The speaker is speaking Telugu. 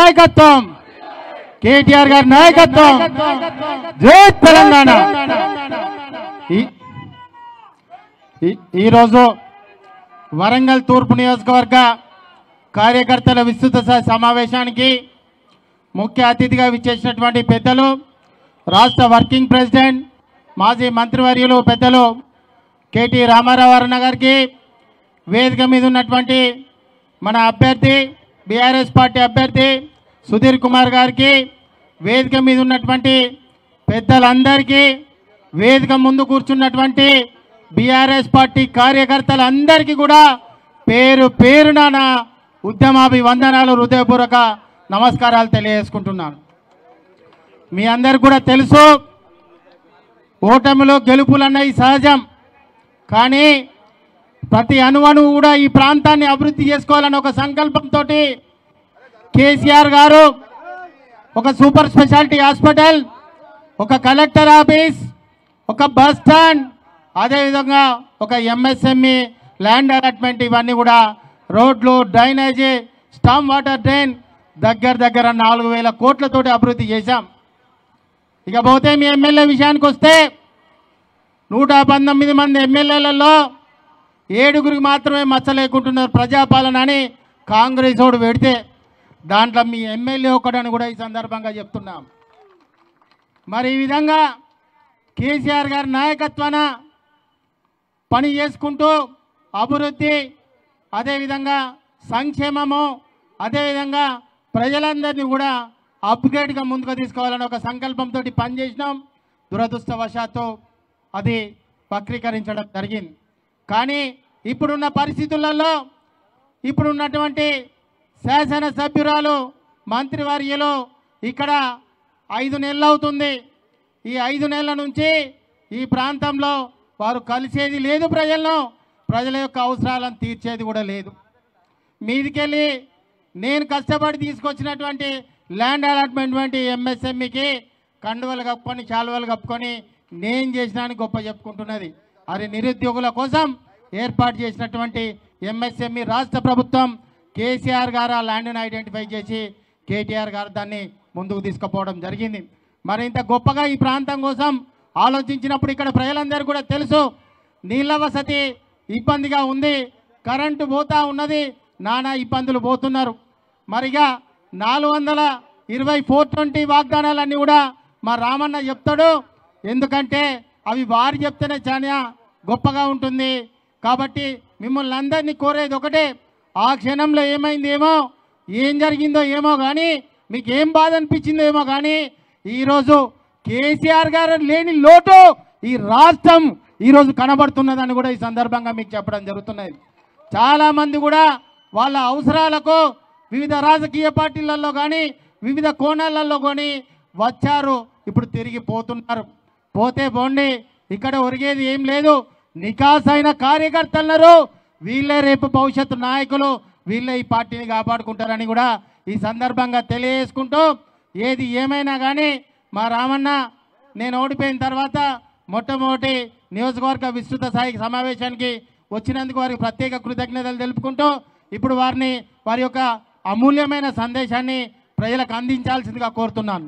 నాయకత్వం, కేటీఆర్ గారి నాయకత్వం, జై తెలంగాణ. ఈరోజు వరంగల్ తూర్పు నియోజకవర్గ కార్యకర్తల విస్తృత సమావేశానికి ముఖ్య అతిథిగా విచ్చేసినటువంటి పెద్దలు, రాష్ట్ర వర్కింగ్ ప్రెసిడెంట్, మాజీ మంత్రివర్యులు పెద్దలు కేటీ రామారావు అన్న గారికి, వేదిక మీద ఉన్నటువంటి మన అభ్యర్థి బీఆర్ఎస్ పార్టీ అభ్యర్థి సుధీర్ కుమార్ గారికి, వేదిక మీద ఉన్నటువంటి పెద్దలందరికీ, వేదిక ముందు కూర్చున్నటువంటి బీఆర్ఎస్ పార్టీ కార్యకర్తలందరికీ కూడా పేరు పేరున నా ఉద్యమాభివందనాలు, హృదయపూర్వక నమస్కారాలు తెలియజేసుకుంటున్నాను. మీ అందరికి కూడా తెలుసు, ఓటమిలో గెలుపులన్నవి సహజం. కానీ ప్రతి అణువణువు కూడా ఈ ప్రాంతాన్ని అభివృద్ధి చేసుకోవాలని ఒక సంకల్పంతో కేసీఆర్ గారు ఒక సూపర్ స్పెషాలిటీ హాస్పిటల్, ఒక కలెక్టర్ ఆఫీస్, ఒక బస్ స్టాండ్, అదేవిధంగా ఒక ఎంఎస్ఎంఈ ల్యాండ్ అలాట్మెంట్, ఇవన్నీ కూడా రోడ్లు, డ్రైనేజీ, స్టామ్ వాటర్ డ్రైన్ దగ్గర 4,000 కోట్లతోటి అభివృద్ధి చేశాం. ఇకపోతే మీ ఎమ్మెల్యే విషయానికి వస్తే 119 మంది ఎమ్మెల్యేలలో 7గురికి మాత్రమే మచ్చలేకుంటున్నారు ప్రజాపాలన అని కాంగ్రెస్ ఓడు పెడితే దాంట్లో మీ ఎమ్మెల్యే ఒకడని కూడా ఈ సందర్భంగా చెప్తున్నాం. మరి ఈ విధంగా కేసీఆర్ గారి నాయకత్వాన పని చేసుకుంటూ అభివృద్ధి, అదేవిధంగా సంక్షేమము, అదేవిధంగా ప్రజలందరినీ కూడా అప్గ్రేడ్గా ముందుకు తీసుకోవాలని ఒక సంకల్పంతో పనిచేసినాం. దురదృష్టవశాత్తు అది వక్రీకరించడం జరిగింది. కానీ ఇప్పుడున్న పరిస్థితులలో ఇప్పుడున్నటువంటి శాసనసభ్యురాలు మంత్రివర్యులు ఇక్కడ 5 నెలలు అవుతుంది. ఈ 5 నెలల నుంచి ఈ ప్రాంతంలో వారు కలిసేది లేదు, ప్రజల యొక్క అవసరాలను తీర్చేది కూడా లేదు. మీదికెళ్ళి నేను కష్టపడి తీసుకొచ్చినటువంటి ల్యాండ్ అలాట్మెంట్ ఎంఎస్ఎంఈకి కండువలు కప్పుకొని, శాలువలు కప్పుకొని నేను చేసినాను గొప్ప చెప్పుకుంటున్నది. అది నిరుద్యోగుల కోసం ఏర్పాటు చేసినటువంటి ఎంఎస్ఎంఈ రాష్ట్ర ప్రభుత్వం, కేసీఆర్ గారు ఆ ల్యాండ్ని ఐడెంటిఫై చేసి కేటీఆర్ గారు దాన్ని ముందుకు తీసుకుపోవడం జరిగింది. మరి ఇంత గొప్పగా ఈ ప్రాంతం కోసం ఆలోచించినప్పుడు ఇక్కడ ప్రజలందరూ కూడా తెలుసు, నీళ్ళ వసతి ఇబ్బందిగా ఉంది, కరెంటు పోతా ఉన్నది, నానా ఇబ్బందులు పోతున్నారు. మరిగా 420 420 వాగ్దానాలన్నీ కూడా మా రామన్న చెప్తాడు. ఎందుకంటే అవి వారు చెప్తేనే చాలా గొప్పగా ఉంటుంది. కాబట్టి మిమ్మల్ని అందరినీ కోరేది ఒకటే, ఆ క్షణంలో ఏమైందేమో, ఏం జరిగిందో ఏమో కానీ, మీకు ఏం బాధ అనిపించిందో ఏమో కానీ, ఈరోజు కేసీఆర్ గారు లేని లోటు ఈ రాష్ట్రం ఈరోజు కనబడుతున్నదని కూడా ఈ సందర్భంగా మీకు చెప్పడం జరుగుతున్నది. చాలామంది కూడా వాళ్ళ అవసరాలకు వివిధ రాజకీయ పార్టీలలో కానీ వివిధ కోణాలలో కానీ వచ్చారు, ఇప్పుడు తిరిగి పోతున్నారు. పోతే పోండి, ఇక్కడ ఒరిగేది ఏం లేదు. నికాసైన కార్యకర్తలున్నారు, వీళ్ళే రేపు భవిష్యత్తు నాయకులు, వీళ్ళే ఈ పార్టీని కాపాడుకుంటారని కూడా ఈ సందర్భంగా తెలియజేసుకుంటూ, ఏది ఏమైనా కానీ మా రామన్న నేను ఓడిపోయిన తర్వాత మొట్టమొదటి నియోజకవర్గ విస్తృత స్థాయి సమావేశానికి వచ్చినందుకు వారికి ప్రత్యేక కృతజ్ఞతలు తెలుపుకుంటూ, ఇప్పుడు వారి యొక్క అమూల్యమైన సందేశాన్ని ప్రజలకు అందించాల్సిందిగా కోరుతున్నాను.